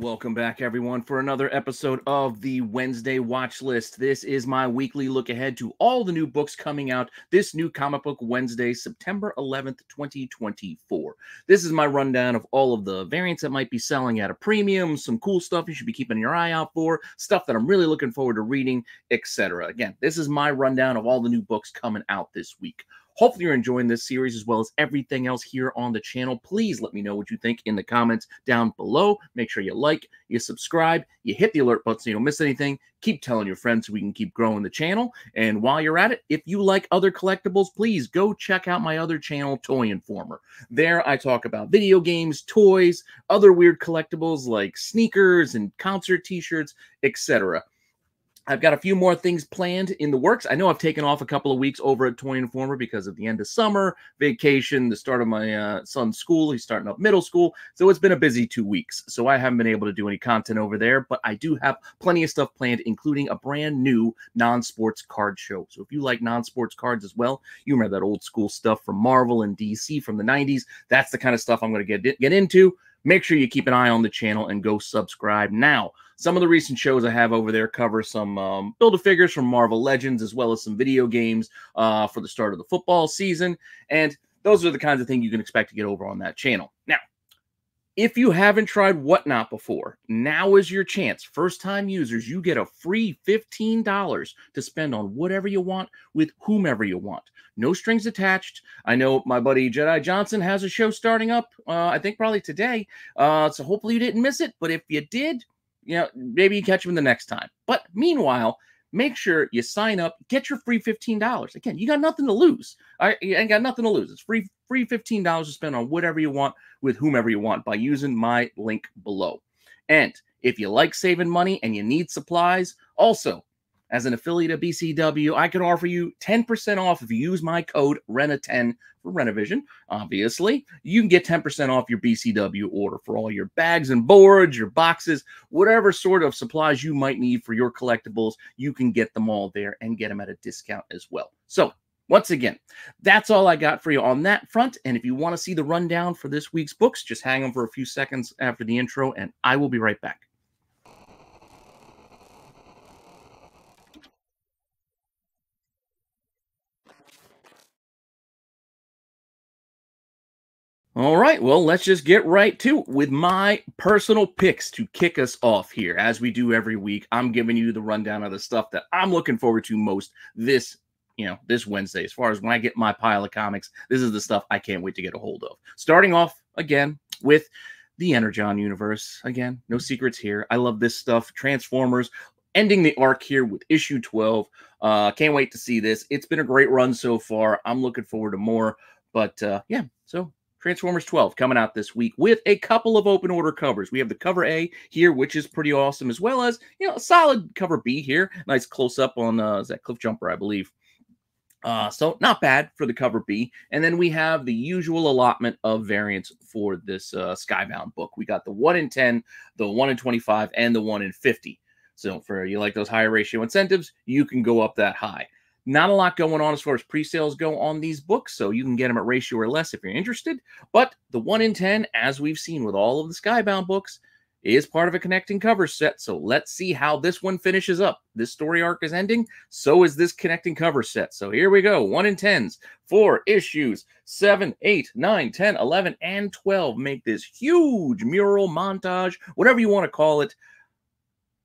welcome back, everyone, for another episode of the Wednesday Watch List. This is my weekly look ahead to all the new books coming out this new Comic Book Wednesday, September 11th, 2024. This is my rundown of all of the variants that might be selling at a premium, some cool stuff you should be keeping your eye out for, stuff that I'm really looking forward to reading, etc. Again, this is my rundown of all the new books coming out this week. Hopefully you're enjoying this series as well as everything else here on the channel. Please let me know what you think in the comments down below. Make sure you like, you subscribe, you hit the alert button so you don't miss anything. Keep telling your friends so we can keep growing the channel. And while you're at it, if you like other collectibles, please go check out my other channel, Toy Informer. There I talk about video games, toys, other weird collectibles like sneakers and concert t-shirts, etc. I've got a few more things planned in the works. I know I've taken off a couple of weeks over at Toy Informer because of the end of summer, vacation, the start of my son's school. He's starting up middle school. So it's been a busy 2 weeks. So I haven't been able to do any content over there, but I do have plenty of stuff planned, including a brand new non-sports card show. So if you like non-sports cards as well, you remember that old school stuff from Marvel and DC from the 90s. That's the kind of stuff I'm going to get into. Make sure you keep an eye on the channel and go subscribe now. Some of the recent shows I have over there cover some Build-A-Figures from Marvel Legends, as well as some video games for the start of the football season. And those are the kinds of things you can expect to get over on that channel. Now, if you haven't tried Whatnot before, now is your chance. First-time users, you get a free $15 to spend on whatever you want with whomever you want. No strings attached. I know my buddy Jedi Johnson has a show starting up, I think probably today. So hopefully you didn't miss it. But if you did, you know, maybe you catch him the next time. But meanwhile, make sure you sign up, get your free $15. Again, you got nothing to lose. You ain't got nothing to lose. It's free $15 to spend on whatever you want with whomever you want by using my link below. And if you like saving money and you need supplies, also, as an affiliate of BCW, I can offer you 10% off if you use my code RENNA10 for Rennavision. Obviously, you can get 10% off your BCW order for all your bags and boards, your boxes, whatever sort of supplies you might need for your collectibles. You can get them all there and get them at a discount as well. So, once again, that's all I got for you on that front. And if you want to see the rundown for this week's books, just hang on for a few seconds after the intro, and I will be right back. All right, well, let's just get right to it with my personal picks to kick us off here. As we do every week, I'm giving you the rundown of the stuff that I'm looking forward to most this Wednesday. As far as when I get my pile of comics, this is the stuff I can't wait to get a hold of. Starting off, again, with the Energon universe. Again, no secrets here. I love this stuff. Transformers, ending the arc here with issue 12. Can't wait to see this. It's been a great run so far. I'm looking forward to more. But, yeah, so Transformers 12 coming out this week with a couple of open order covers. We have the cover A here, which is pretty awesome, as well as, a solid cover B here. Nice close up on, is that Cliff Jumper, I believe. So not bad for the cover B. And then we have the usual allotment of variants for this Skybound book. We got the 1 in 10, the 1 in 25, and the 1 in 50. So for you like those higher ratio incentives, you can go up that high. Not a lot going on as far as pre-sales go on these books, so you can get them at ratio or less if you're interested. But the 1 in 10, as we've seen with all of the Skybound books, is part of a connecting cover set. So let's see how this one finishes up. This story arc is ending. So is this connecting cover set. So here we go. 1 in 10s for issues 7, 8, 9, 10, 11, and 12. Make this huge mural montage, whatever you want to call it.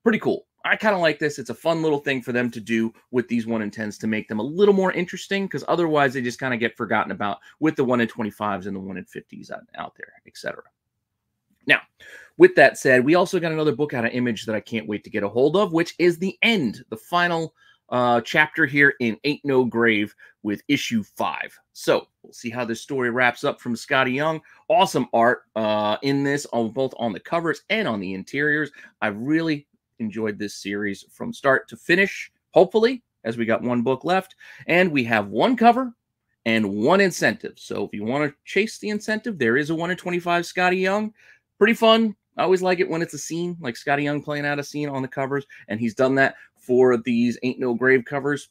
Pretty cool. I kind of like this. It's a fun little thing for them to do with these 1 in 10s to make them a little more interesting, because otherwise they just kind of get forgotten about with the 1 in 25s and the 1 in 50s out there, etc. Now, with that said, we also got another book out of Image that I can't wait to get a hold of, which is the end, the final chapter here in Ain't No Grave with issue 5. So we'll see how this story wraps up from Scotty Young. Awesome art in this, both on the covers and on the interiors. I really enjoyed this series from start to finish, hopefully, as we got one book left. And we have one cover and one incentive. So if you want to chase the incentive, there is a 1 in 25 Scotty Young. Pretty fun. I always like it when it's a scene, like Scotty Young playing out a scene on the covers, and he's done that for these Ain't No Grave covers.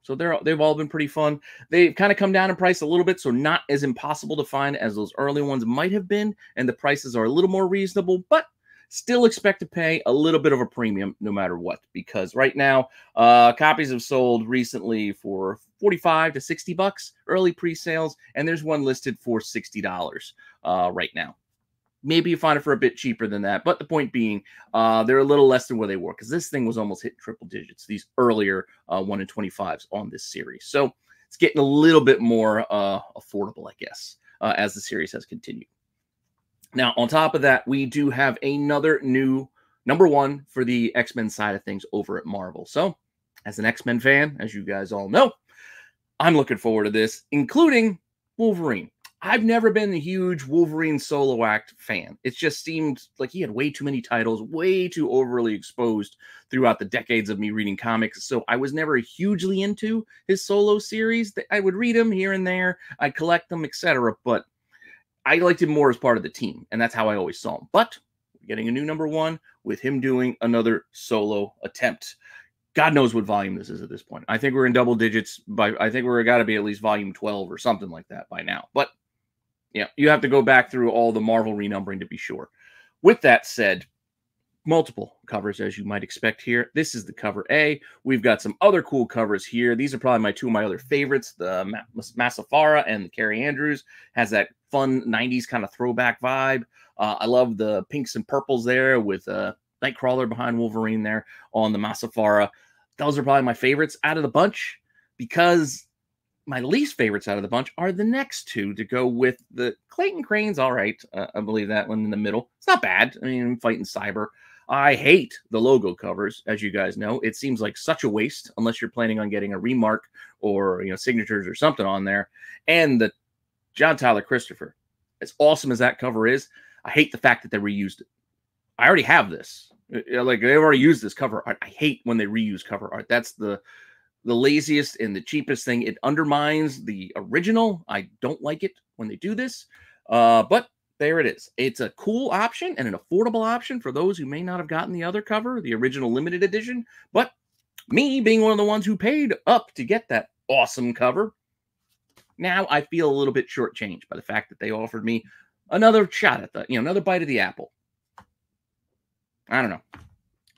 So they've all been pretty fun. They've kind of come down in price a little bit, so not as impossible to find as those early ones might have been, and the prices are a little more reasonable, but still expect to pay a little bit of a premium no matter what, because right now copies have sold recently for 45 to 60 bucks early pre-sales, and there's one listed for $60 right now. Maybe you find it for a bit cheaper than that, but the point being, they're a little less than where they were, because this thing was almost hitting triple digits, these earlier 1 in 25s on this series. So it's getting a little bit more affordable, I guess, as the series has continued. Now, on top of that, we do have another new #1 for the X-Men side of things over at Marvel. So, as an X-Men fan, as you guys all know, I'm looking forward to this, including Wolverine. I've never been a huge Wolverine solo act fan. It just seemed like he had way too many titles, way too overly exposed throughout the decades of me reading comics. So I was never hugely into his solo series. I would read them here and there. I'd collect them, etc. But I liked him more as part of the team, and that's how I always saw him. But we're getting a new #1 with him doing another solo attempt. God knows what volume this is at this point. I think we're in double digits. I think we're got to be at least volume 12 or something like that by now. But yeah, you have to go back through all the Marvel renumbering to be sure. With that said, multiple covers, as you might expect here. This is the cover A. We've got some other cool covers here. These are probably two of my other favorites. The Massafara and the Carrie Andrews has that fun 90s kind of throwback vibe. I love the pinks and purples there with Nightcrawler behind Wolverine there on the Massafara. Those are probably my favorites out of the bunch, because my least favorites out of the bunch are the next two to go with the Clayton Crane's. All right. I believe that one in the middle. It's not bad. I mean, I'm fighting cyber. I hate the logo covers, as you guys know. It seems like such a waste unless you're planning on getting a remark or, signatures or something on there. And the John Tyler Christopher, as awesome as that cover is, I hate the fact that they reused it. I already have this. Like, they've already used this cover art. I hate when they reuse cover art. That's the laziest and the cheapest thing. It undermines the original. I don't like it when they do this, but there it is. It's a cool option and an affordable option for those who may not have gotten the other cover, the original limited edition. But me being one of the ones who paid up to get that awesome cover, now I feel a little bit shortchanged by the fact that they offered me another shot at another bite of the apple. I don't know.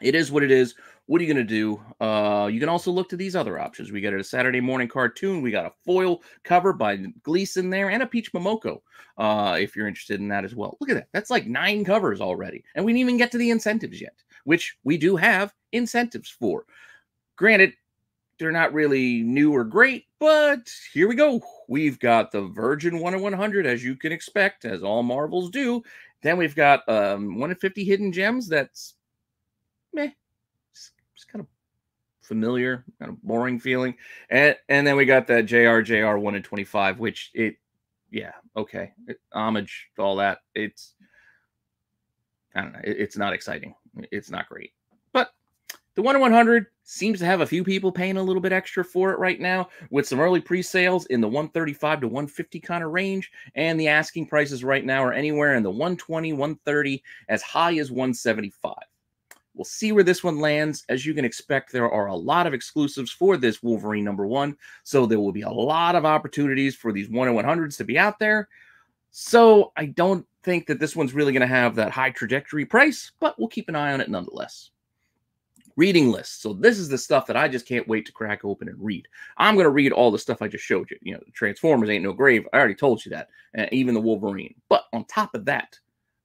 It is what it is. What are you going to do? You can also look to these other options. We got a Saturday morning cartoon. We got a foil cover by Gleason there, and a Peach Momoko, if you're interested in that as well. Look at that. That's like 9 covers already. And we didn't even get to the incentives yet, which we do have incentives for. Granted, they're not really new or great, but here we go. We've got the Virgin 1 in 100, as you can expect, as all Marvels do. Then we've got 1 in 50 hidden gems. That's meh. It's kind of familiar, kind of boring feeling. And then we got that JR 1 in 25, which okay. Homage to all that. I don't know. It's not exciting. It's not great. But the 1 in 100 seems to have a few people paying a little bit extra for it right now, with some early pre-sales in the 135 to 150 kind of range. And the asking prices right now are anywhere in the 120, 130, as high as 175. We'll see where this one lands. As you can expect, there are a lot of exclusives for this Wolverine #1, so there will be a lot of opportunities for these 1 in 100s to be out there. So I don't think that this one's really going to have that high trajectory price, but we'll keep an eye on it nonetheless. Reading lists. So this is the stuff that I just can't wait to crack open and read. I'm going to read all the stuff I just showed you. The Transformers ain't no grave. I already told you that. Even the Wolverine. But on top of that,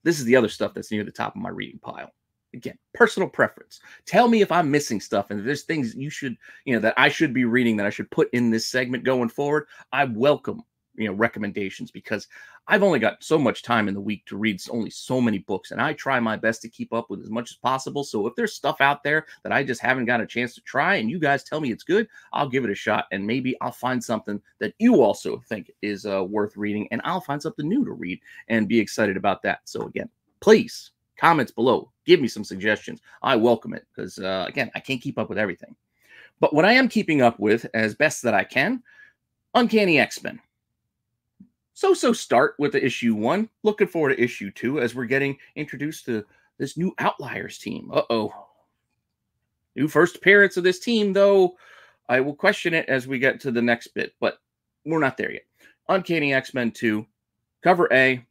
this is the other stuff that's near the top of my reading pile. Again, personal preference. Tell me if I'm missing stuff and there's things you should, that I should be reading that I should put in this segment going forward. I welcome, recommendations, because I've only got so much time in the week to read only so many books, and I try my best to keep up with as much as possible. So if there's stuff out there that I just haven't got a chance to try and you guys tell me it's good, I'll give it a shot, and maybe I'll find something that you also think is worth reading, and I'll find something new to read and be excited about that. So again, please, comments below. Give me some suggestions. I welcome it, because, again, I can't keep up with everything. But what I am keeping up with, as best that I can, Uncanny X-Men. So start with the issue 1. Looking forward to issue 2 as we're getting introduced to this new Outliers team. New first appearance of this team, though I will question it as we get to the next bit, but we're not there yet. Uncanny X-Men 2, cover A.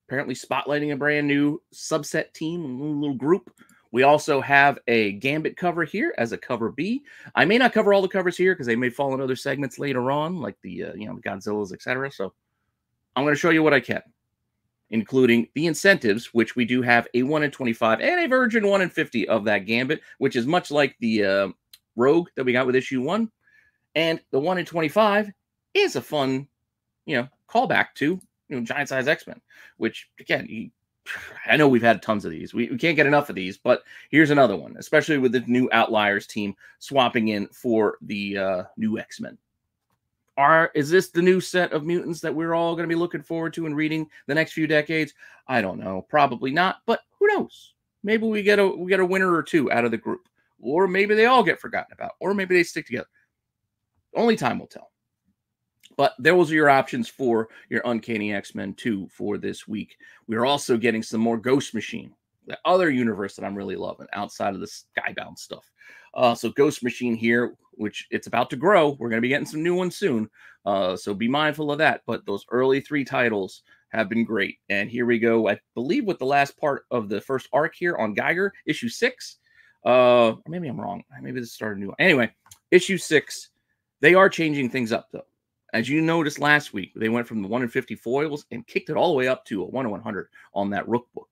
apparently spotlighting a brand new subset team, a little group. We also have a Gambit cover here as a cover B. I may not cover all the covers here because they may fall in other segments later on, like the Godzillas, etc. So I'm going to show you what I can, including the incentives, which we do have a 1 in 25 and a virgin 1 in 50 of that Gambit, which is much like the Rogue that we got with issue 1. And the 1 in 25 is a fun, callback to Giant Size X-Men, which, again, I know we've had tons of these. We can't get enough of these, but here's another one, especially with the new Outliers team swapping in for the new X-Men. Is this the new set of mutants that we're all going to be looking forward to and reading the next few decades? I don't know. Probably not, but who knows? Maybe we get a winner or two out of the group, or maybe they all get forgotten about, or maybe they stick together. Only time will tell. But those are your options for your Uncanny X-Men 2 for this week. We're also getting some more Ghost Machine, the other universe that I'm really loving outside of the Skybound stuff. So Ghost Machine here, which it's about to grow. We're going to be getting some new ones soon. So be mindful of that. But those early 3 titles have been great. And here we go, I believe, with the last part of the first arc here on Geiger, issue 6. Maybe I'm wrong. Maybe this started a new one. Anyway, issue 6. They are changing things up, though. As you noticed last week, they went from the 1 in 50 foils and kicked it all the way up to a 1 in 100 on that Rook book.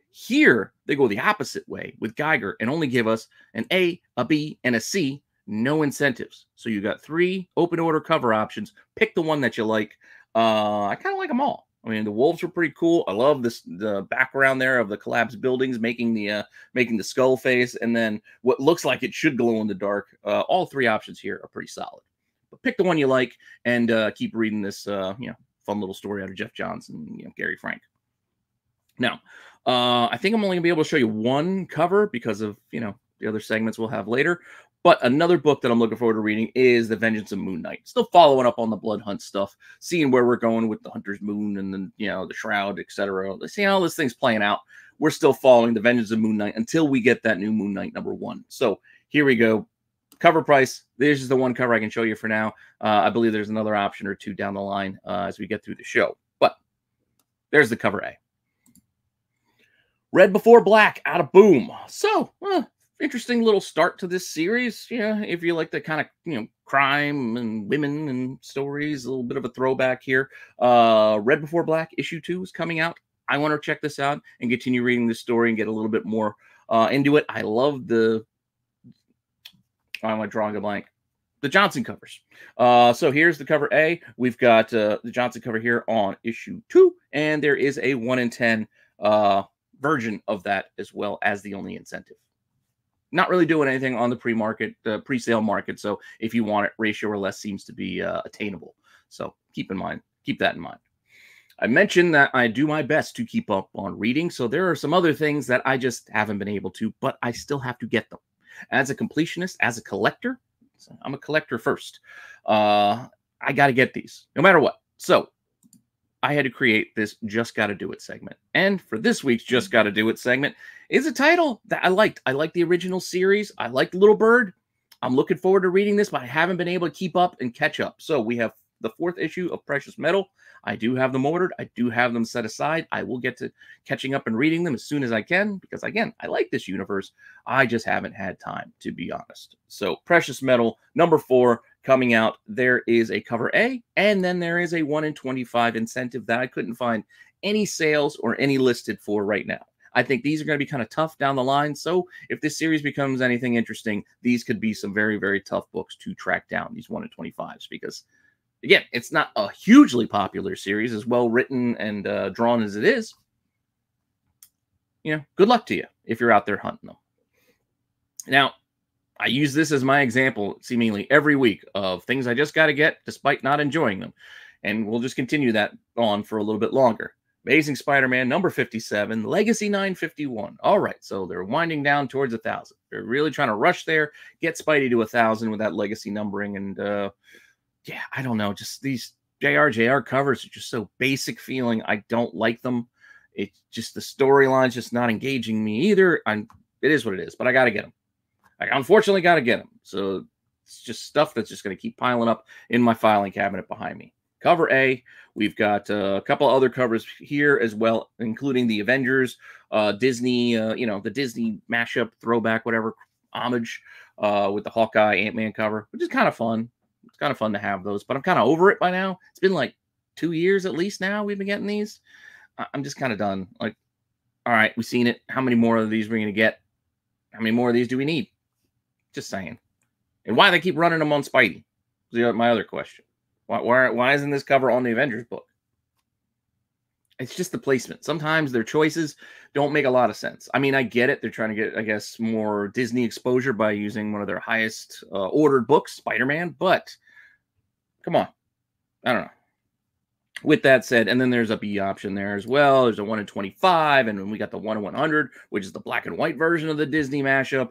Here, they go the opposite way with Geiger and only give us an A, a B, and a C, no incentives. So you got 3 open order cover options. Pick the one that you like. I kind of like them all. I mean, the wolves were pretty cool. I love the background there of the collapsed buildings making the skull face, and then what looks like it should glow in the dark. All 3 options here are pretty solid. But pick the one you like and keep reading this fun little story out of Jeff Johns and Gary Frank. Now, I think I'm only gonna be able to show you one cover because of the other segments we'll have later. But another book that I'm looking forward to reading is The Vengeance of Moon Knight. Still following up on the Blood Hunt stuff, seeing where we're going with the Hunter's Moon and then the Shroud, etc. Seeing how this thing's playing out. We're still following The Vengeance of Moon Knight until we get that new Moon Knight #1. So here we go. Cover price. This is the one cover I can show you for now. I believe there's another option or two down the line as we get through the show. But there's the cover A. Red Before Black out of Boom. So, interesting little start to this series. If you like the kind of, crime and women and stories, a little bit of a throwback here. Red Before Black issue 2 is coming out. I want to check this out and continue reading this story and get a little bit more into it. I love why am I drawing a blank? The Johnson covers. So here's the cover A. We've got the Johnson cover here on issue 2, and there is a 1 in 10 version of that as well as the only incentive. Not really doing anything on the pre-sale market. So if you want it, ratio or less seems to be attainable. So keep that in mind. I mentioned that I do my best to keep up on reading. So there are some other things that I just haven't been able to, but I still have to get them. As a completionist, as a collector, I'm a collector first. I got to get these no matter what. So I had to create this Just Gotta Do It segment. And for this week's Just Gotta Do It segment is a title that I liked. I liked the original series. I liked Little Bird. I'm looking forward to reading this, but I haven't been able to keep up and catch up. So we have the 4th issue of Precious Metal. I do have them ordered. I do have them set aside. I will get to catching up and reading them as soon as I can because, again, I like this universe. I just haven't had time, to be honest. So Precious Metal, #4, coming out. There is a cover A, and then there is a 1 in 25 incentive that I couldn't find any sales or any listed for right now. I think these are going to be kind of tough down the line. So if this series becomes anything interesting, these could be some very, very tough books to track down, these 1 in 25s, because again, it's not a hugely popular series, as well written and drawn as it is. Good luck to you if you're out there hunting them. Now, I use this as my example seemingly every week of things I just got to get despite not enjoying them. And we'll just continue that on for a little bit longer. Amazing Spider-Man #57, Legacy 951. All right, so they're winding down towards 1,000. They're really trying to rush there, get Spidey to 1,000 with that legacy numbering. And yeah, I don't know. Just these JR covers are just so basic feeling. I don't like them. It's just the storyline's just not engaging me either. It is what it is, but I got to get them. I unfortunately got to get them. So it's just stuff that's just going to keep piling up in my filing cabinet behind me. cover A. We've got a couple other covers here as well, including the Avengers, Disney, the Disney mashup, throwback, whatever, homage with the Hawkeye Ant-Man cover, which is kind of fun. It's kind of fun to have those, but I'm kind of over it by now. It's been like 2 years at least now we've been getting these. I'm just kind of done. Like, all right, we've seen it. How many more of these we're going to get? How many more of these do we need? Just saying. And why they keep running them on Spidey? My other question. Why isn't this cover on the Avengers book? It's just the placement. Sometimes their choices don't make a lot of sense. I mean, I get it. They're trying to get, I guess, more Disney exposure by using one of their highest ordered books, Spider-Man. But come on. I don't know. With that said, and then there's a B option there as well. There's a 1 in 25, and then we got the 1 in 100, which is the black and white version of the Disney mashup.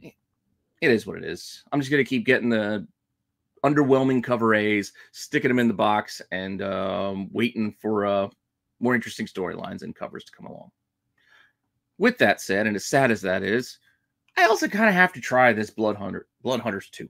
It is what it is. I'm just going to keep getting the underwhelming cover A's, sticking them in the box, and waiting for more interesting storylines and covers to come along. With that said, and as sad as that is, I also kind of have to try this Blood Hunters 2.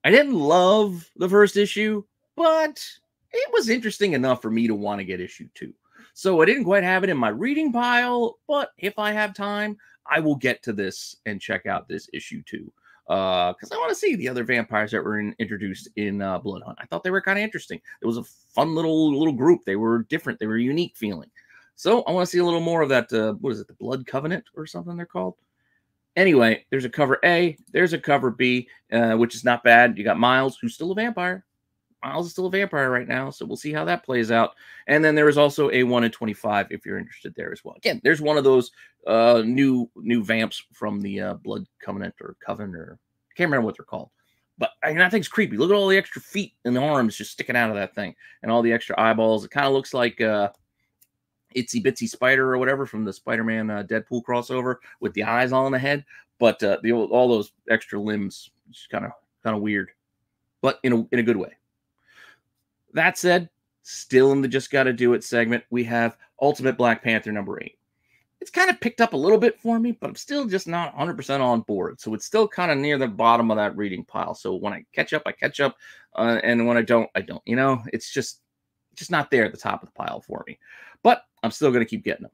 I didn't love the first issue, but it was interesting enough for me to want to get issue 2. So I didn't quite have it in my reading pile, but if I have time, I will get to this and check out this issue 2. Because I want to see the other vampires that were introduced in Blood Hunt. I thought they were kind of interesting. It was a fun little group. They were different. They were unique feeling. So I want to see a little more of that. What is it? The Blood Covenant or something they're called? Anyway, there's a cover A. There's a cover B, which is not bad. You got Miles, who's still a vampire. Miles is still a vampire right now, so we'll see how that plays out. And then there is also a 1 in 25 if you're interested there as well. Again, there's one of those new vamps from the Blood Covenant or Coven, or I can't remember what they're called. But I mean, that thing's creepy. Look at all the extra feet and the arms just sticking out of that thing, and all the extra eyeballs. It kind of looks like Itsy Bitsy Spider or whatever from the Spider-Man Deadpool crossover with the eyes all on the head. But all those extra limbs, just kind of weird, but in a good way. That said, still in the Just Gotta Do It segment, we have Ultimate Black Panther number 8. It's kind of picked up a little bit for me, but I'm still just not 100% on board. So it's still kind of near the bottom of that reading pile. So when I catch up, I catch up. And when I don't, I don't. It's just not there at the top of the pile for me. But I'm still going to keep getting them.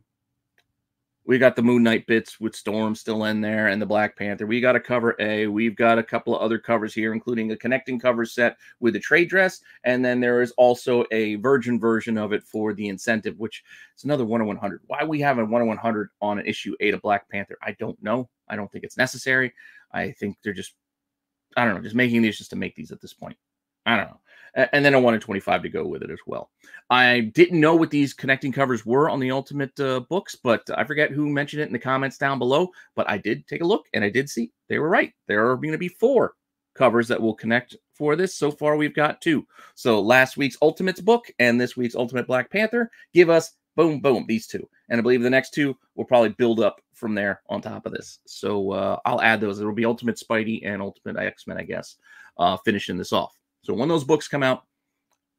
We got the Moon Knight bits with Storm still in there and the Black Panther. We got a cover A. We've got a couple of other covers here, including a connecting cover set with a trade dress. And then there is also a virgin version of it for the incentive, which is another 1 in 100. Why we have a 1 in 100 on an issue 8 of Black Panther, I don't know. I don't think it's necessary. I think they're just, I don't know, just making these just to make these at this point. I don't know. And then a 1 in 25 to go with it as well. I didn't know what these connecting covers were on the Ultimate books, but I forget who mentioned it in the comments down below. But I did take a look, and I did see they were right. There are going to be 4 covers that will connect for this. So far, we've got 2. So last week's Ultimates book and this week's Ultimate Black Panther give us, boom, boom, these 2. And I believe the next 2 will probably build up from there on top of this. So I'll add those. There will be Ultimate Spidey and Ultimate X-Men, I guess, finishing this off. So when those books come out,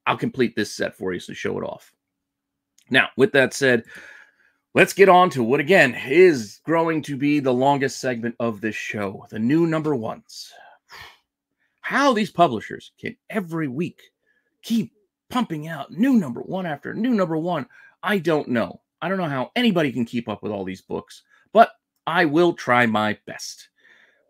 I'll complete this set for you to show it off. Now, with that said, let's get on to what, again, is growing to be the longest segment of this show, the new number 1s. How these publishers can every week keep pumping out new number 1 after new number 1, I don't know. I don't know how anybody can keep up with all these books, but I will try my best.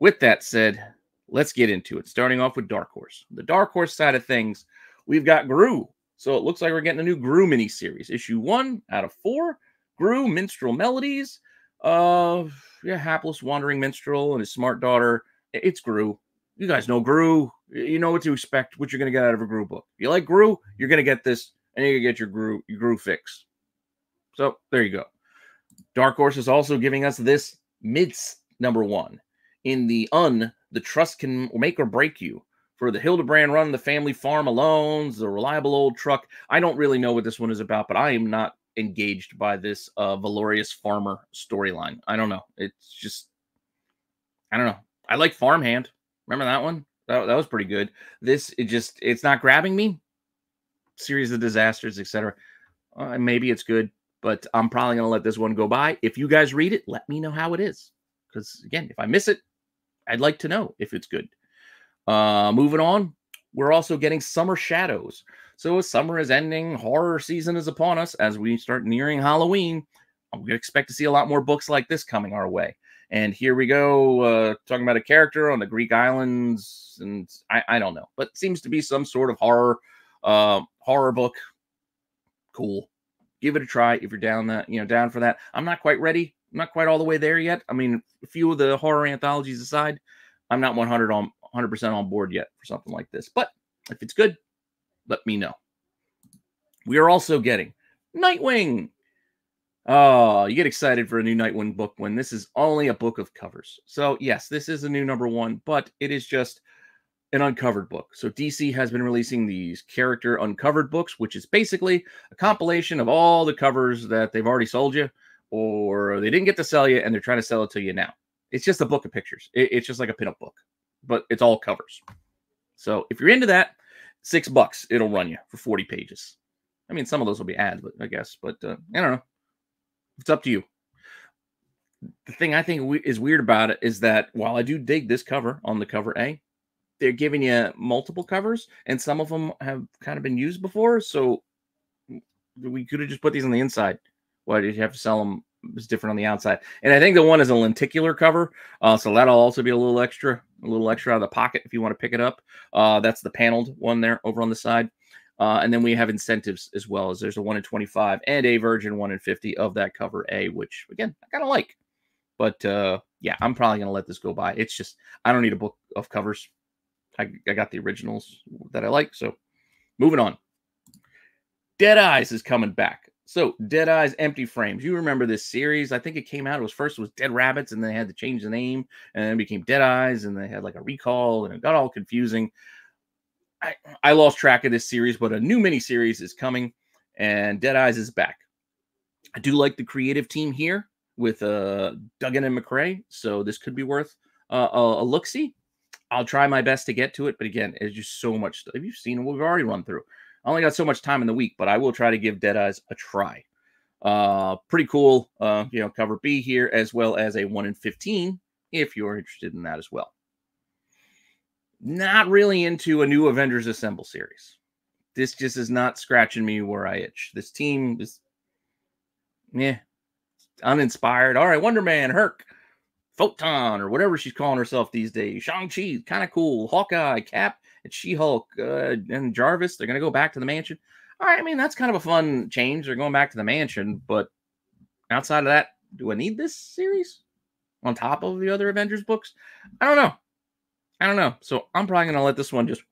With that said, let's get into it. Starting off with Dark Horse. The Dark Horse side of things, we've got Gru. So it looks like we're getting a new Gru miniseries. Issue 1 out of 4. Gru, Minstrel Melodies. Hapless wandering minstrel and his smart daughter. It's Gru. You guys know Gru. You know what to expect, what you're going to get out of a Gru book. If you like Gru, you're going to get this, and you're going to get your Gru fix. So there you go. Dark Horse is also giving us this Mids number 1 in the Trust Can Make or Break You. For the Hildebrand Run, the Family Farm Alones, the Reliable Old Truck. I don't really know what this one is about, but I am not engaged by this Valorious Farmer storyline. I don't know. It's just, I don't know. I like Farmhand. Remember that one? That was pretty good. This, it's not grabbing me. Series of Disasters, etc. Maybe it's good, but I'm probably going to let this one go by. If you guys read it, let me know how it is. Because, again, if I miss it, I'd like to know if it's good. Moving on, we're also getting Summer Shadows. So as summer is ending, horror season is upon us. As we start nearing Halloween, I'm going to expect to see a lot more books like this coming our way. And here we go, talking about a character on the Greek islands, and I don't know, but it seems to be some sort of horror book. Cool. Give it a try if you're down for that. I'm not quite ready. I'm not quite all the way there yet. I mean, a few of the horror anthologies aside, I'm not 100% on board yet for something like this. But if it's good, let me know. We are also getting Nightwing. Oh, you get excited for a new Nightwing book when this is only a book of covers. So yes, this is a new #1, but it is just an uncovered book. So DC has been releasing these character uncovered books, which is basically a compilation of all the covers that they've already sold you, or they didn't get to sell you and they're trying to sell it to you now. It's just a book of pictures. It's just like a pinup book, but it's all covers. So if you're into that, $6 it'll run you for 40 pages. I mean, some of those will be ads, but I guess, but I don't know. It's up to you. The thing I think is weird about it is that while I do dig this cover on the cover A, they're giving you multiple covers, and some of them have kind of been used before. So we could have just put these on the inside. Why did you have to sell them? It's different on the outside. And I think the one is a lenticular cover, so that'll also be a little extra out of the pocket if you want to pick it up. That's the paneled one there over on the side. And then we have incentives as well, as there's a 1 in 25 and a virgin 1 in 50 of that cover A, which again I kind of like. But yeah, I'm probably gonna let this go by. It's just I don't need a book of covers. I got the originals that I like. So moving on. Dead Eyes is coming back. So Dead Eyes Empty Frames. You remember this series? I think it came out. It was Dead Rabbits, and they had to change the name, and then it became Dead Eyes, and they had like a recall, and it got all confusing. I lost track of this series, but a new miniseries is coming, and Dead Eyes is back. I do like the creative team here with Duggan and McRae, so this could be worth a look-see. I'll try my best to get to it, but again, it's just so much stuff. You've seen what we've already run through. I only got so much time in the week, but I will try to give Dead Eyes a try. Pretty cool, cover B here, as well as a 1 in 15, if you're interested in that as well. Not really into a new Avengers Assemble series. This just is not scratching me where I itch. This team is, uninspired. All right, Wonder Man, Herc, Photon, or whatever she's calling herself these days. Shang-Chi, kind of cool. Hawkeye, Cap, and She-Hulk, and Jarvis, they're going to go back to the mansion. All right, I mean, that's kind of a fun change. They're going back to the mansion, but outside of that, do I need this series on top of the other Avengers books? I don't know. So I'm probably going to let this one just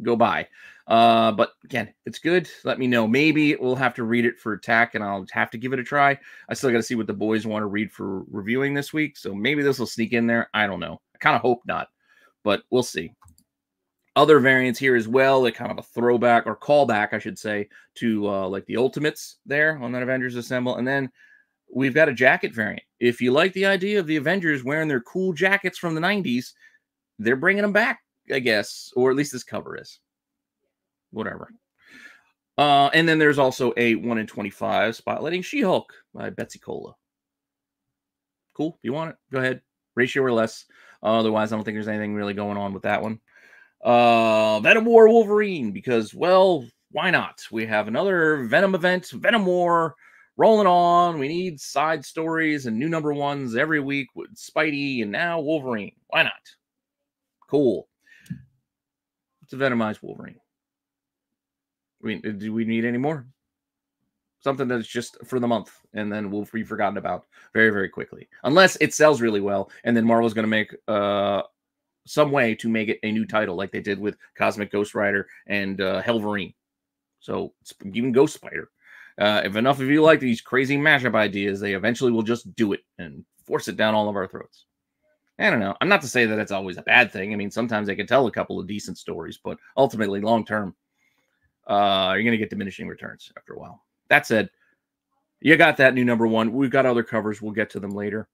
go by. But again, if it's good, let me know. Maybe we'll have to read it for attack, and I'll have to give it a try. I still got to see what the boys want to read for reviewing this week, so maybe this will sneak in there. I don't know. I kind of hope not, but we'll see. Other variants here as well, like kind of a throwback or callback, I should say, to like the Ultimates there on that Avengers Assemble. And then we've got a jacket variant. If you like the idea of the Avengers wearing their cool jackets from the 90s, they're bringing them back, I guess, or at least this cover is. Whatever. And then there's also a 1 in 25 spotlighting She-Hulk by Betsy Cola. Cool. If you want it, go ahead. Ratio or less. Otherwise, I don't think there's anything really going on with that one. Venom War Wolverine, because, well, why not? We have another Venom event, Venom War, rolling on. We need side stories and new #1s every week with Spidey and now Wolverine. Why not? Cool. It's a Venomized Wolverine. I mean, do we need any more? Something that's just for the month, and then we'll be forgotten about very, very quickly. Unless it sells really well, and then Marvel's going to make some way to make it a new title, like they did with Cosmic Ghost Rider and Helverine. So even Ghost Spider. If enough of you like these crazy mashup ideas, they eventually will just do it and force it down all of our throats. I don't know. I'm not to say that it's always a bad thing. I mean, sometimes they can tell a couple of decent stories, but ultimately, long term, you're going to get diminishing returns after a while. That said, you got that new #1. We've got other covers. We'll get to them later.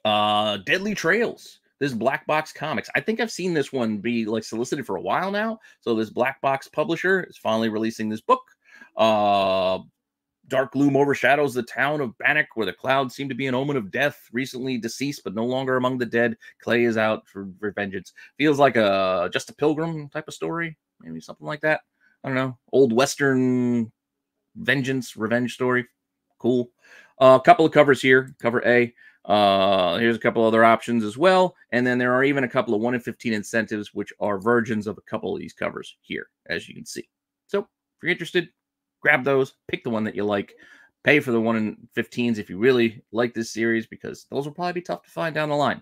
Deadly Trails. This Black Box Comics. I think I've seen this one be like solicited for a while now. So this Black Box publisher is finally releasing this book. Dark gloom overshadows the town of Bannock, where the clouds seem to be an omen of death. Recently deceased, but no longer among the dead. Clay is out for vengeance. Feels like just a Pilgrim type of story. Maybe something like that. I don't know, old Western revenge story. Cool. A couple of covers here. Cover A. Here's a couple other options as well. And then there are even a couple of 1 in 15 incentives, which are versions of a couple of these covers here, as you can see. So if you're interested, grab those, pick the one that you like, pay for the 1 in 15s if you really like this series, because those will probably be tough to find down the line.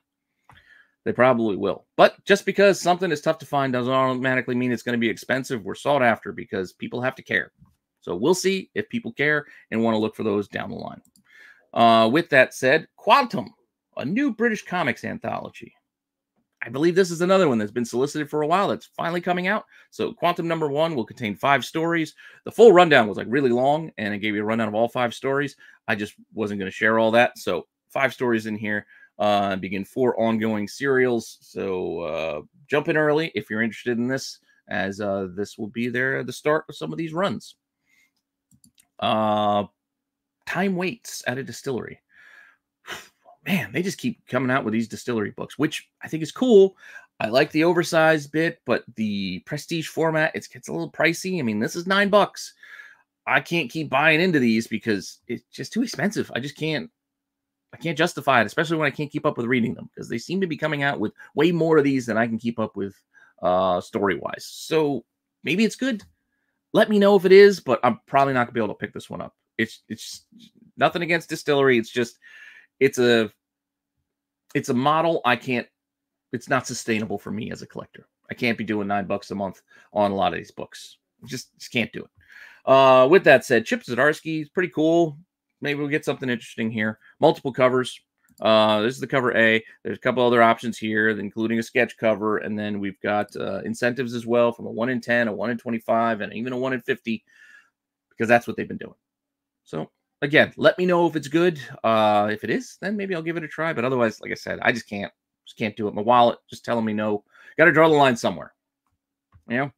They probably will. But just because something is tough to find doesn't automatically mean it's going to be expensive or sought after, because people have to care. So we'll see if people care and want to look for those down the line. With that said, Quantum, a new British comics anthology. I believe this is another one that's been solicited for a while that's finally coming out. So Quantum #1 will contain 5 stories. The full rundown was like really long, and it gave you a rundown of all 5 stories. I just wasn't going to share all that. So 5 stories in here. Begin 4 ongoing serials. So jump in early if you're interested in this, as this will be the start of some of these runs. Time Waits at a Distillery. Man, they just keep coming out with these distillery books, which I think is cool. I like the oversized bit, but the prestige format, it gets a little pricey. I mean, this is $9. I can't keep buying into these because it's just too expensive. I can't justify it, especially when I can't keep up with reading them, because they seem to be coming out with way more of these than I can keep up with story-wise. So maybe it's good. Let me know if it is, but I'm probably not going to be able to pick this one up. It's nothing against Distillery. It's just it's a model it's not sustainable for me as a collector. I can't be doing $9 a month on a lot of these books. Just can't do it. With that said, Chip Zdarsky is pretty cool. Maybe we'll get something interesting here. Multiple covers. This is the cover A. There's a couple other options here, including a sketch cover. And then we've got incentives as well, from a 1 in 10, a 1 in 25, and even a 1 in 50, because that's what they've been doing. So again, let me know if it's good. If it is, then maybe I'll give it a try. But otherwise, like I said, I just can't do it. My wallet just telling me no. Got to draw the line somewhere. You know?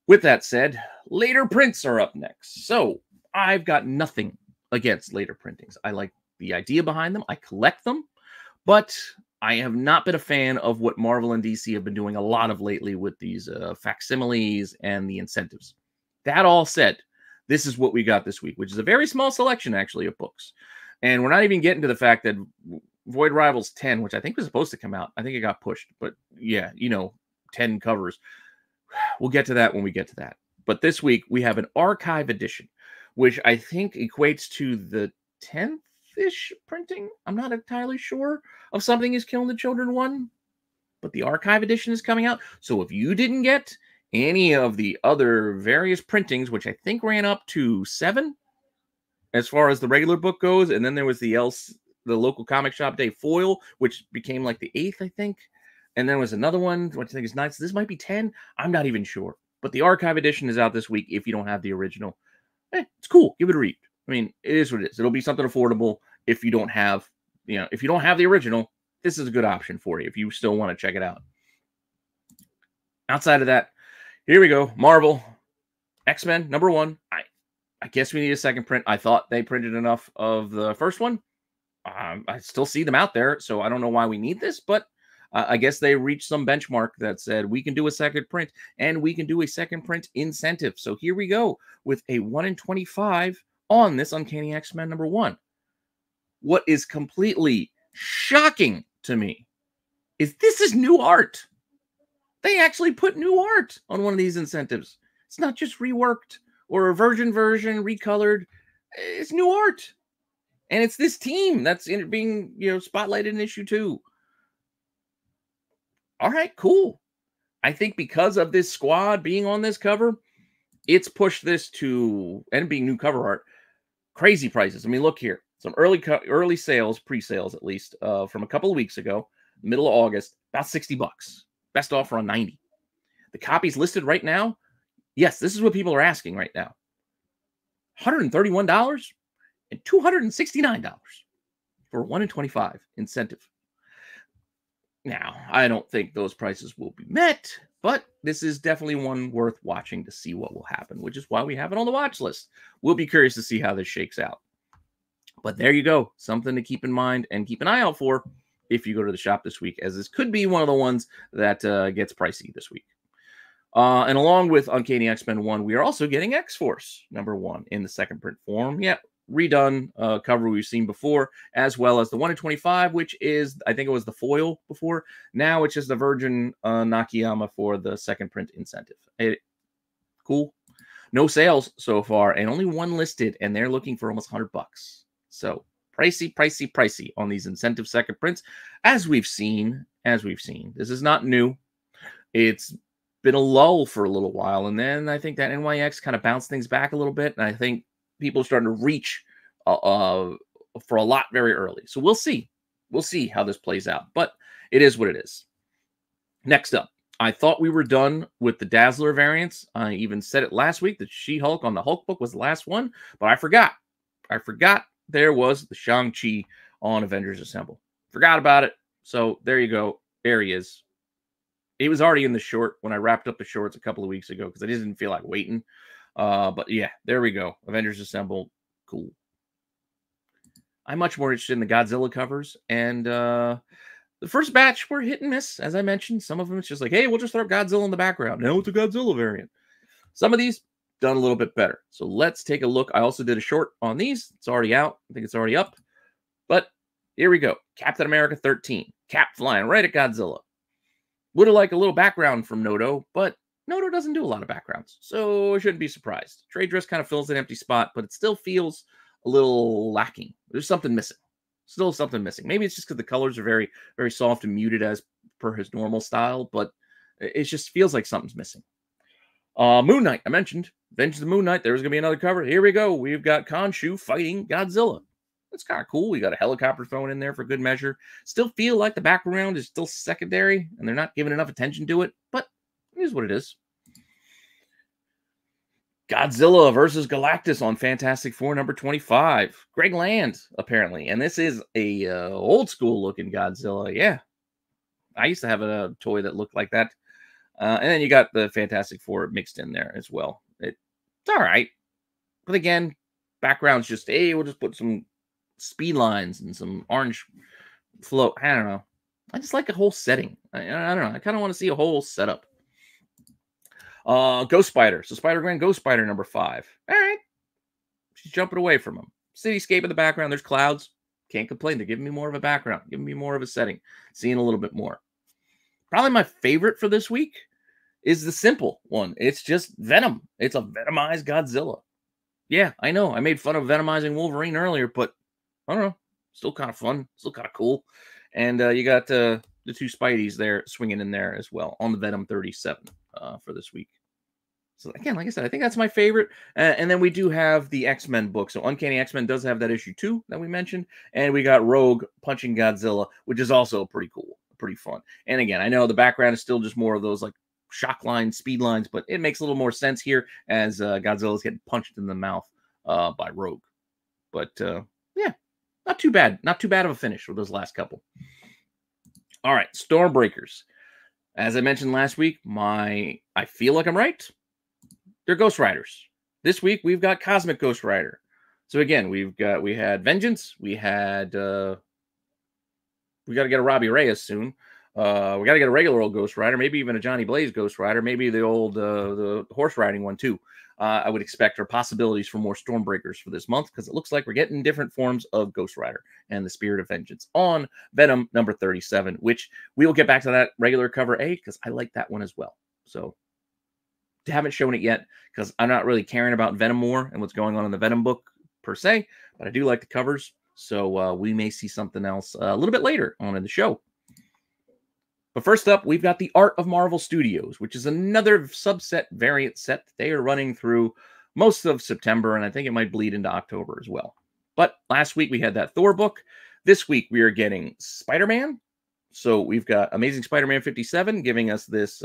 With that said, later prints are up next. So I've got nothing against later printings. I like the idea behind them. I collect them, but I have not been a fan of what Marvel and DC have been doing a lot of lately with these facsimiles and the incentives. That all said, this is what we got this week, which is a very small selection, actually, of books. And we're not even getting to the fact that Void Rivals 10, which I think was supposed to come out, I think it got pushed. But yeah, 10 covers. We'll get to that when we get to that. But this week, we have an archive edition, which I think equates to the 10th-ish printing. I'm not entirely sure of Something Is Killing the Children 1, but the archive edition is coming out. So if you didn't get any of the other various printings, which I think ran up to 7 as far as the regular book goes, and then there was the local comic shop day foil, which became like the 8th, I think. And then there was another one, which I think is 9. So this might be 10. I'm not even sure. But the archive edition is out this week if you don't have the original. It's cool. Give it a read. I mean, it is what it is. It'll be something affordable if you don't have, if you don't have the original. This is a good option for you if you still want to check it out. Outside of that, here we go. Marvel, X-Men #1. I guess we need a second print. I thought they printed enough of the first one. I still see them out there, so I don't know why we need this, but I guess they reached some benchmark that said we can do a second print, and we can do a second print incentive. So here we go with a 1 in 25 on this Uncanny X-Men #1. What is completely shocking to me is this is new art. They actually put new art on one of these incentives. It's not just reworked or a version recolored. It's new art. And it's this team that's being, spotlighted in issue 2. All right, cool. I think because of this squad being on this cover, it's pushed this to, and being new cover art, crazy prices. I mean, look here. Some early sales, pre-sales at least, from a couple of weeks ago, middle of August, about $60. Best offer on 90. The copies listed right now, yes, this is what people are asking right now. $131 and $269 for a 1 in 25 incentive. Now, I don't think those prices will be met, but this is definitely one worth watching to see what will happen, which is why we have it on the watch list. We'll be curious to see how this shakes out. But there you go. Something to keep in mind and keep an eye out for if you go to the shop this week, as this could be one of the ones that gets pricey this week. And along with Uncanny X-Men 1, we are also getting X-Force #1 in the second print form. Yeah, redone cover we've seen before, as well as the 1 in 25, which is, I think it was the foil before. Now it's just the Virgin Nakayama for the second print incentive. Cool. No sales so far, and only one listed, and they're looking for almost $100. So pricey, pricey, pricey on these incentive second prints, as we've seen. This is not new. It's been a lull for a little while, and then I think that NYX kind of bounced things back a little bit, and I think people are starting to reach for a lot very early. So we'll see. We'll see how this plays out, but it is what it is. Next up, I thought we were done with the Dazzler variants. I even said it last week that She-Hulk on the Hulk book was the last one, but I forgot. There was the Shang-Chi on Avengers Assemble. Forgot about it. So there you go. There he is. He was already in the short when I wrapped up the shorts a couple of weeks ago because I didn't feel like waiting. But yeah, there we go. Avengers Assemble. Cool. I'm much more interested in the Godzilla covers. And the first batch were hit and miss. As I mentioned, some of them it's just like, hey, we'll just throw Godzilla in the background. No, it's a Godzilla variant. Some of these done a little bit better. So let's take a look. I also did a short on these. It's already out. I think it's already up. But here we go. Captain America 13. Cap flying right at Godzilla. Would have liked a little background from Noto, but Noto doesn't do a lot of backgrounds, so I shouldn't be surprised. Trade dress kind of fills an empty spot, but it still feels a little lacking. There's something missing. Still something missing. Maybe it's just because the colors are very, very soft and muted as per his normal style, but it just feels like something's missing. Moon Knight, I mentioned. Vengeance of the Moon Knight. There's going to be another cover. Here we go. We've got Khonshu fighting Godzilla. That's kind of cool. We got a helicopter thrown in there for good measure. Still feel like the background is still secondary, and they're not giving enough attention to it, but it is what it is. Godzilla versus Galactus on Fantastic Four #25. Greg Land, apparently. And this is a old school looking Godzilla. Yeah. I used to have a toy that looked like that. And then you got the Fantastic Four mixed in there as well. It's all right. But again, background's just, hey, we'll just put some speed lines and some orange flow. I don't know. I just like a whole setting. I don't know. I kind of want to see a whole setup. Ghost Spider. So Spider-Gwen Ghost Spider #5. All right. She's jumping away from him. Cityscape in the background. There's clouds. Can't complain. They're giving me more of a background. Giving me more of a setting. Seeing a little bit more. Probably my favorite for this week is the simple one. It's just Venom. It's a Venomized Godzilla. Yeah, I know. I made fun of Venomizing Wolverine earlier, but I don't know. Still kind of fun. Still kind of cool. And you got the two Spideys there swinging in there as well on the Venom 37 for this week. So again, like I said, I think that's my favorite. And then we do have the X-Men book. So Uncanny X-Men does have that issue 2 that we mentioned. And we got Rogue punching Godzilla, which is also pretty cool, pretty fun. And again, I know the background is still just more of those like shock lines, speed lines, but it makes a little more sense here as Godzilla's getting punched in the mouth by Rogue. But yeah, not too bad. Not too bad of a finish with those last couple. All right, Stormbreakers. As I mentioned last week, I feel like I'm right. They're Ghost Riders. This week we've got Cosmic Ghost Rider. So again, we had Vengeance. We got to get a Robbie Reyes soon. We got to get a regular old Ghost Rider, maybe even a Johnny Blaze Ghost Rider, maybe the old the horse riding one too. I would expect or possibilities for more Stormbreakers for this month because it looks like we're getting different forms of Ghost Rider and the Spirit of Vengeance on Venom #37, which we will get back to that regular cover A because I like that one as well. So haven't shown it yet because I'm not really caring about Venom more and what's going on in the Venom book per se, but I do like the covers. So we may see something else a little bit later on in the show. But first up, we've got the Art of Marvel Studios, which is another subset variant set that they are running through most of September, and I think it might bleed into October as well. But last week we had that Thor book. This week we are getting Spider-Man. So we've got Amazing Spider-Man 57 giving us this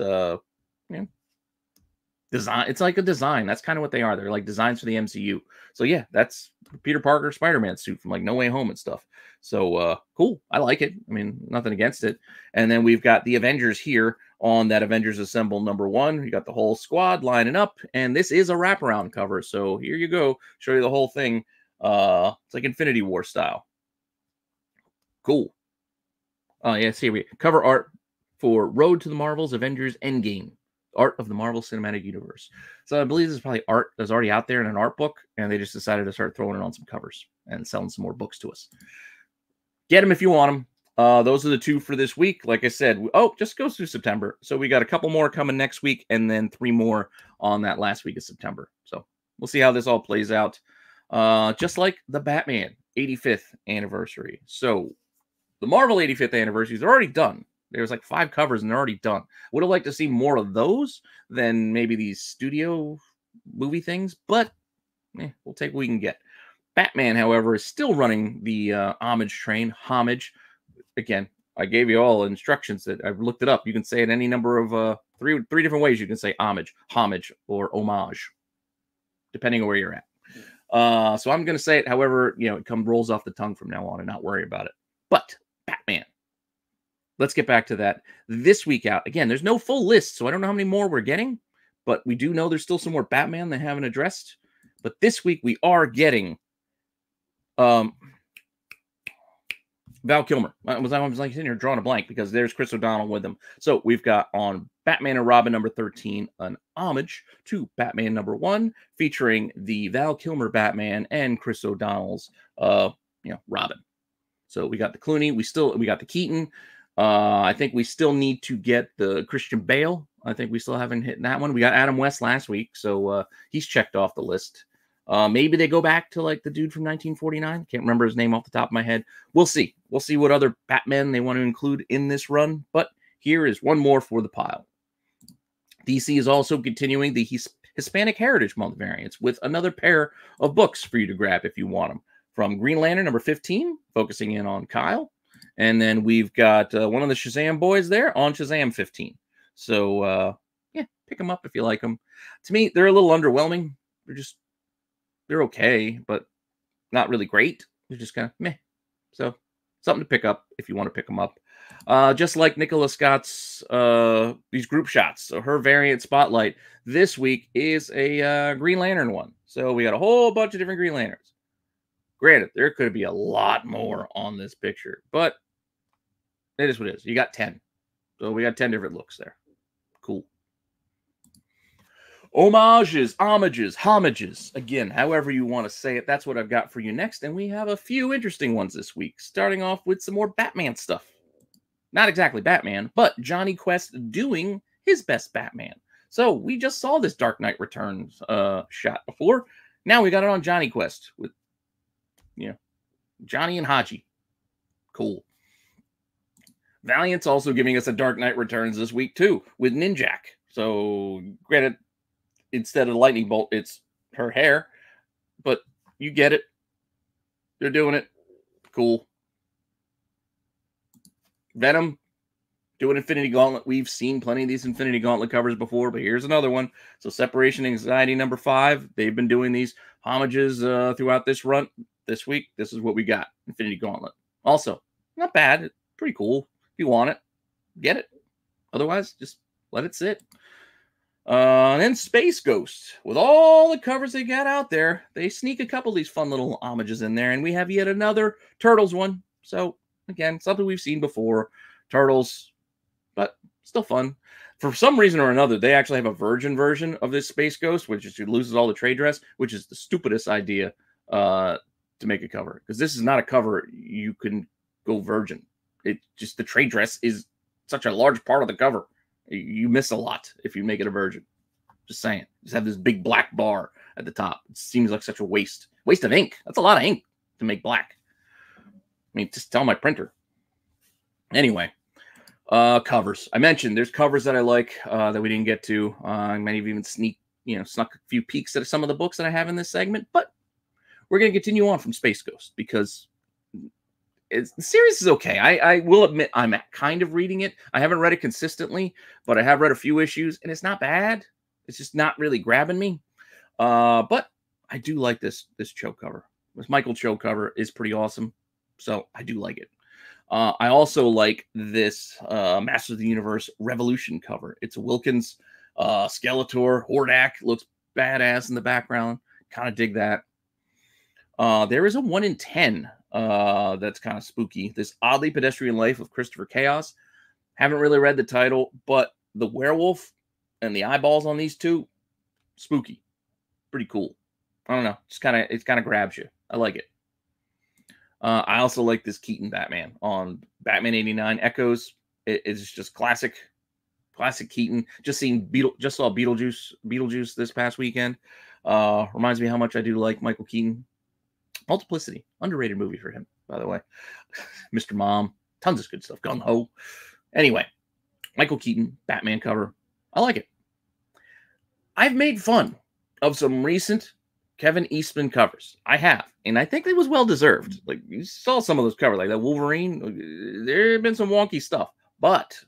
design. It's like a design. That's kind of what they are. They're like designs for the MCU. So yeah, that's Peter Parker Spider-Man suit from like No Way Home and stuff. So cool. I like it. I mean, nothing against it. And then we've got the Avengers here on that Avengers Assemble #1. You got the whole squad lining up, and this is a wraparound cover. So here you go. Show you the whole thing. It's like Infinity War style. Cool. Yeah, see, cover art for Road to the Marvels Avengers Endgame. Art of the Marvel Cinematic Universe. So I believe this is probably art that's already out there in an art book, and they just decided to start throwing it on some covers and selling some more books to us. Get them if you want them. Those are the 2 for this week. Like I said, just goes through September. So we got a couple more coming next week, and then 3 more on that last week of September. So we'll see how this all plays out. Just like the Batman 85th anniversary. So the Marvel 85th anniversaries are already done. There's like 5 covers, and they're already done. Would have liked to see more of those than maybe these studio movie things, but we'll take what we can get. Batman, however, is still running the homage train. Homage. Again, I gave you all instructions that I've looked it up. You can say it any number of three different ways. You can say homage, or homage, depending on where you're at. So I'm going to say it however, it rolls off the tongue from now on and not worry about it. But Batman. Let's get back to that. This week out. Again, there's no full list, so I don't know how many more we're getting, but we do know there's still some more Batman they haven't addressed. But this week we are getting Val Kilmer. I was like sitting here drawing a blank because there's Chris O'Donnell with him. So we've got on Batman and Robin number 13 an homage to Batman number 1, featuring the Val Kilmer Batman and Chris O'Donnell's Robin. So we got the Clooney, we got the Keaton. I think we still need to get the Christian Bale. I think we still haven't hit that one. We got Adam West last week, so he's checked off the list. Maybe they go back to like the dude from 1949. Can't remember his name off the top of my head. We'll see. We'll see what other Batman they want to include in this run. But here is one more for the pile. DC is also continuing the Hispanic Heritage Month variants with another pair of books for you to grab if you want them. From Green Lantern number 15, focusing in on Kyle. And then we've got one of the Shazam boys there on Shazam 15. So, pick them up if you like them. To me, they're a little underwhelming. They're okay, but not really great. They're just kind of meh. So, something to pick up if you want to pick them up. Just like Nicola Scott's these group shots. So, her variant spotlight this week is a Green Lantern one. So, we got a whole bunch of different Green Lanterns. Granted, there could be a lot more on this picture, but it is what it is. You got 10. So, we got 10 different looks there. Cool. Homages. Again, however you want to say it, that's what I've got for you next. And we have a few interesting ones this week, starting off with some more Batman stuff. Not exactly Batman, but Johnny Quest doing his best Batman. So we just saw this Dark Knight Returns shot before. Now we got it on Johnny Quest with, Johnny and Haji. Cool. Valiant's also giving us a Dark Knight Returns this week, too, with Ninjak. So, granted, instead of the lightning bolt, it's her hair. But you get it. They're doing it. Cool. Venom doing Infinity Gauntlet. We've seen plenty of these Infinity Gauntlet covers before, but here's another one. So Separation Anxiety number 5. They've been doing these homages throughout this run. This week, this is what we got. Infinity Gauntlet. Also, not bad. It's pretty cool. If you want it, get it. Otherwise, just let it sit. And then Space Ghost. With all the covers they got out there, they sneak a couple of these fun little homages in there, and we have yet another Turtles one. So, again, something we've seen before. Turtles, but still fun. For some reason or another, they actually have a virgin version of this Space Ghost, which is she loses all the trade dress, which is the stupidest idea to make a cover. Because this is not a cover you can go virgin. It just, the trade dress is such a large part of the cover. You miss a lot if you make it a virgin. Just saying. Just have this big black bar at the top. It seems like such a waste. Waste of ink. That's a lot of ink to make black. I mean, just tell my printer. Anyway, covers. I mentioned there's covers that I like that we didn't get to. I might have even snuck a few peeks at some of the books that I have in this segment. But we're going to continue on from Space Ghost because the series is okay. I will admit I'm kind of reading it. I haven't read it consistently, but I have read a few issues, and it's not bad. It's just not really grabbing me. But I do like this Cho cover. This Michael Cho cover is pretty awesome, so I do like it. I also like this Masters of the Universe Revolution cover. It's a Wilkins, Skeletor, Hordak. Looks badass in the background. Kind of dig that. There is a 1 in 10 that's kind of spooky. This Oddly Pedestrian Life of Christopher Chaos. Haven't really read the title, but the werewolf And the eyeballs on these two, spooky. Pretty cool. I don't know. It kind of grabs you. I like it. I also like this Keaton Batman on Batman 89 Echoes. It's just classic Keaton. Just saw Beetlejuice this past weekend. Reminds me how much I do like Michael Keaton. Multiplicity, underrated movie for him, by the way. Mr. Mom, tons of good stuff. Gung Ho. Anyway, Michael Keaton, Batman cover. I like it. I've made fun of some recent Kevin Eastman covers. I have, and I think it was well deserved. Like, you saw some of those covers, like that Wolverine. There have been some wonky stuff, but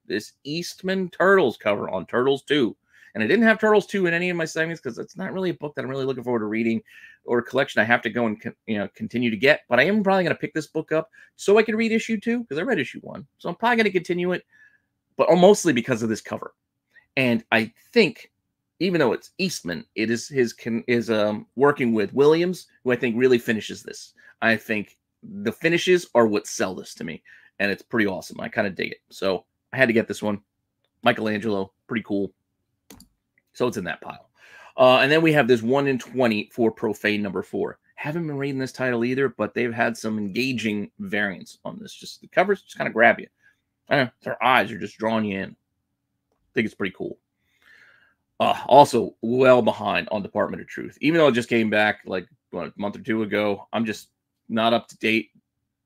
this Eastman Turtles cover on Turtles 2, and I didn't have Turtles 2 in any of my segments because it's not really a book that I'm really looking forward to reading or a collection I have to go and continue to get. But I am probably going to pick this book up so I can read issue 2 because I read issue 1, so I'm probably going to continue it, but mostly because of this cover. And I think, even though it's Eastman, it is working with Williams, who I think really finishes this. I think the finishes are what sell this to me, and it's pretty awesome. I kind of dig it. So I had to get this one. Michelangelo, pretty cool. So it's in that pile. And then we have this 1 in 20 for Profane number 4. Haven't been reading this title either, but they've had some engaging variants on this. Just the covers just kind of grab you. I don't know, their eyes are just drawing you in. I think it's pretty cool. Also, well behind on Department of Truth. Even though it just came back like a month or two ago, I'm just not up to date.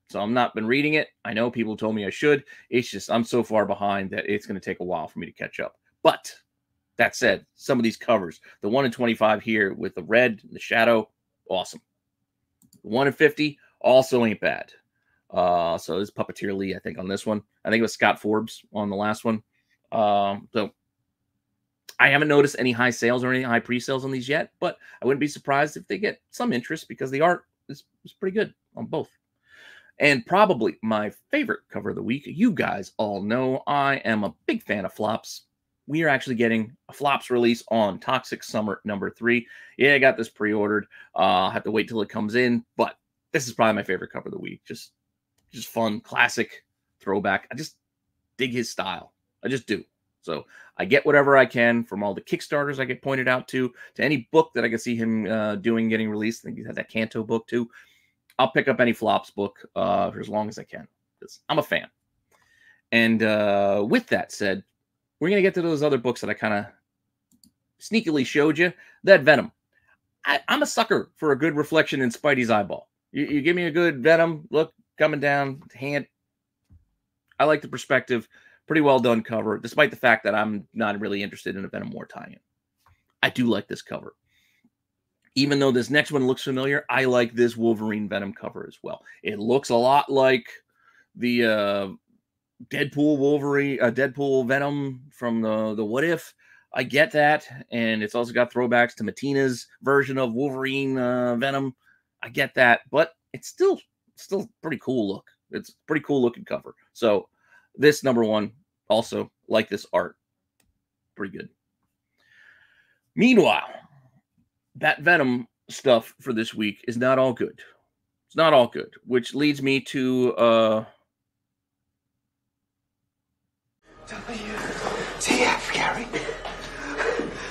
So I'm not been reading it. I know people told me I should. It's just I'm so far behind that it's going to take a while for me to catch up. But that said, some of these covers, the 1 in 25 here with the red, the shadow, awesome. The 1 in 50 also ain't bad. So this Puppeteer Lee, I think, on this one. I think it was Scott Forbes on the last one. So I haven't noticed any high sales or any high pre-sales on these yet, but I wouldn't be surprised if they get some interest because the art is pretty good on both. And probably my favorite cover of the week. You guys all know I am a big fan of flops. We are actually getting a flops release on Toxic Summer number 3. Yeah, I got this pre-ordered. I'll have to wait till it comes in, but this is probably my favorite cover of the week. Just fun, classic, throwback. I just dig his style. I just do. So I get whatever I can from all the Kickstarters I get pointed out to any book that I can see him getting released. I think he had that Kanto book too. I'll pick up any flops book for as long as I can because I'm a fan. And with that said, we're going to get to those other books that I kind of sneakily showed you. That Venom. I'm a sucker for a good reflection in Spidey's eyeball. You give me a good Venom look coming down, hand. I like the perspective. Pretty well done cover, despite the fact that I'm not really interested in a Venom War tie-in. I do like this cover. Even though this next one looks familiar, I like this Wolverine Venom cover as well. It looks a lot like the Deadpool Venom from the What If. I get that, and it's also got throwbacks to Matina's version of Wolverine Venom. I get that, but it's still pretty cool look. It's a pretty cool looking cover. So this number 1, also like this art. Pretty good. Meanwhile, that Venom stuff for this week is not all good. It's not all good, which leads me to WTF, Gary.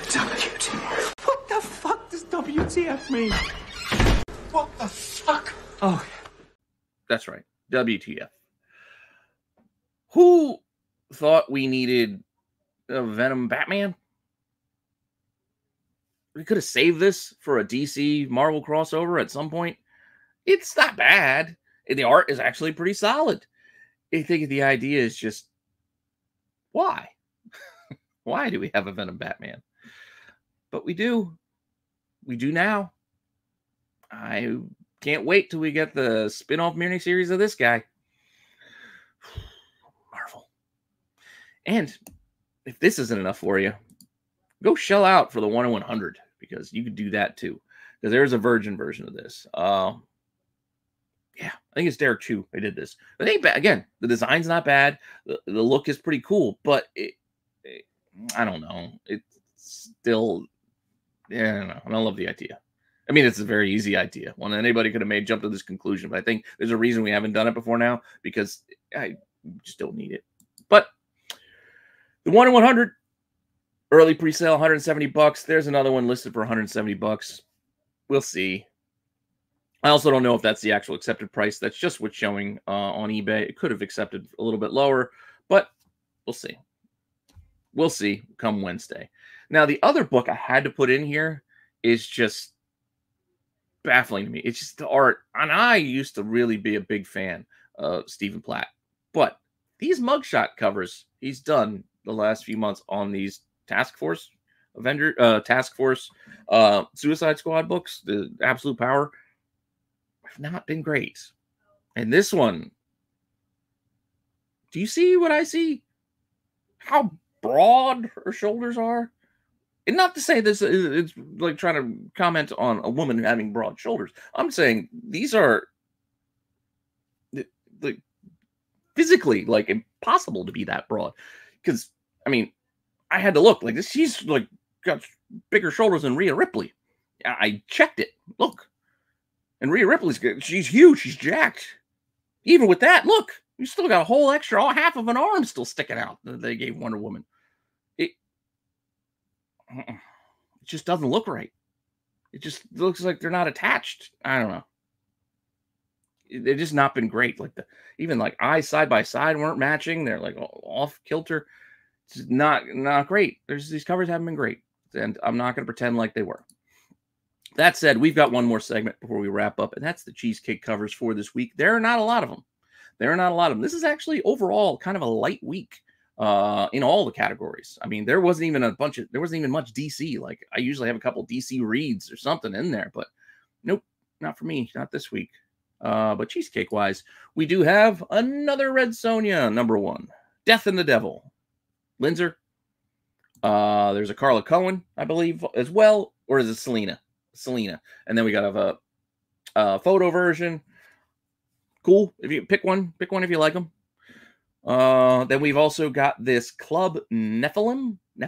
WTF. What the fuck does WTF mean? What the fuck? Oh, that's right. WTF. Who thought we needed a Venom Batman? We could have saved this for a DC Marvel crossover at some point. It's not bad. The art is actually pretty solid. I think the idea is just, why? Why do we have a Venom Batman? But we do. We do now. I can't wait till we get the spin-off miniseries of this guy. Marvel. And if this isn't enough for you, go shell out for the 1 in 100 because you could do that too. Because there's a virgin version of this. Yeah, I think it's Derek Chu. I did this. But it ain't bad. Again, the design's not bad. The look is pretty cool, but I don't know. It's still, yeah, I don't know. I don't love the idea. I mean, it's a very easy idea. One anybody could have jumped to this conclusion, but I think there's a reason we haven't done it before now because I just don't need it. But the 1 in 100, Early pre-sale, $170. There's another one listed for $170. We'll see. I also don't know if that's the actual accepted price. That's just what's showing on eBay. It could have accepted a little bit lower, but we'll see. We'll see come Wednesday. Now, the other book I had to put in here is just baffling to me. It's just the art. And I used to really be a big fan of Stephen Platt. But these mugshot covers he's done the last few months on these Task Force Suicide Squad books, the Absolute Power, have not been great. And this one, do you see what I see? How broad her shoulders are? And not to say this it's like trying to comment on a woman having broad shoulders. I'm saying these are like physically like impossible to be that broad. Because I mean, I had to look like this. She's like got bigger shoulders than Rhea Ripley. I checked it. Look. And Rhea Ripley's good. She's huge. She's jacked. Even with that, look, you still got a whole extra, half of an arm still sticking out that they gave Wonder Woman. It just doesn't look right. It just looks like they're not attached. I don't know. They've just not been great. Like even like eyes side by side weren't matching. They're like off kilter. It's not great. These covers haven't been great, and I'm not going to pretend like they were. That said, we've got one more segment before we wrap up, and that's the cheesecake covers for this week. There are not a lot of them. This is actually overall kind of a light week in all the categories. I mean, there wasn't even much DC. Like I usually have a couple DC reads or something in there, but nope, not for me, not this week. But cheesecake wise, we do have another Red Sonja #1, Death and the Devil, Linzer. There's a Carla Cohen, I believe, as well, or is it Selena? And then we got a photo version. Cool. If you pick one if you like them. Then we've also got this Club Nephilim. I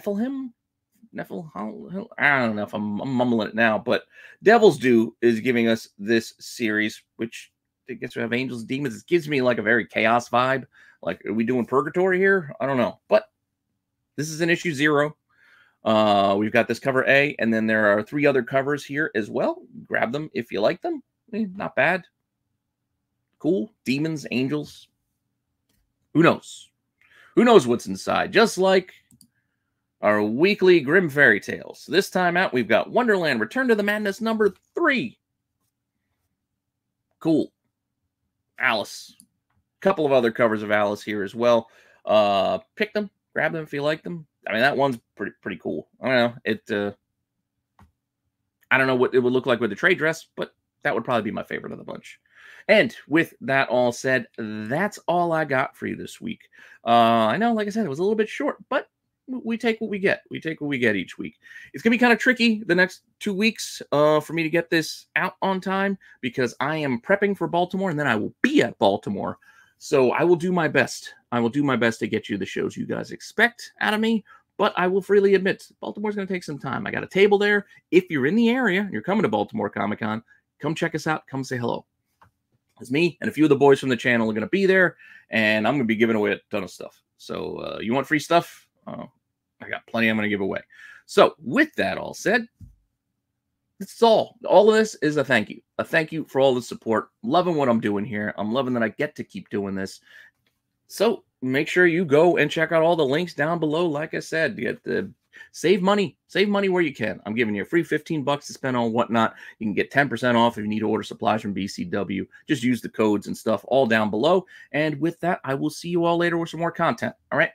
don't know if I'm mumbling it now, but Devil's Due is giving us this series, which I guess we have angels and demons. It gives me like a very chaos vibe. Like, are we doing purgatory here? I don't know, but this is an issue 0. We've got this cover A, and then there are 3 other covers here as well. Grab them if you like them. Not bad. Cool. Demons, angels. Who knows? Who knows what's inside? Just like our weekly Grimm Fairy Tales. This time out, we've got Wonderland Return to the Madness #3. Cool. Alice. Couple of other covers of Alice here as well. Pick them. Grab them if you like them. I mean, that one's pretty cool. I don't know. I don't know what it would look like with the trade dress, but that would probably be my favorite of the bunch. And with that all said, that's all I got for you this week. I know, like I said, it was a little bit short, but we take what we get. We take what we get each week. It's going to be kind of tricky the next 2 weeks for me to get this out on time because I am prepping for Baltimore, and then I will be at Baltimore. So I will do my best. I will do my best to get you the shows you guys expect out of me. But I will freely admit, Baltimore's going to take some time. I got a table there. If you're in the area, you're coming to Baltimore Comic-Con, come check us out. Come say hello. It's me and a few of the boys from the channel are going to be there, and I'm going to be giving away a ton of stuff. So you want free stuff? I got plenty I'm going to give away. So with that all said, that's all. All of this is a thank you. A thank you for all the support. Loving what I'm doing here. I'm loving that I get to keep doing this. So make sure you go and check out all the links down below. Like I said, get the save money where you can. I'm giving you a free $15 to spend on whatnot. You can get 10% off if you need to order supplies from BCW. Just use the codes and stuff all down below. And with that, I will see you all later with some more content. All right.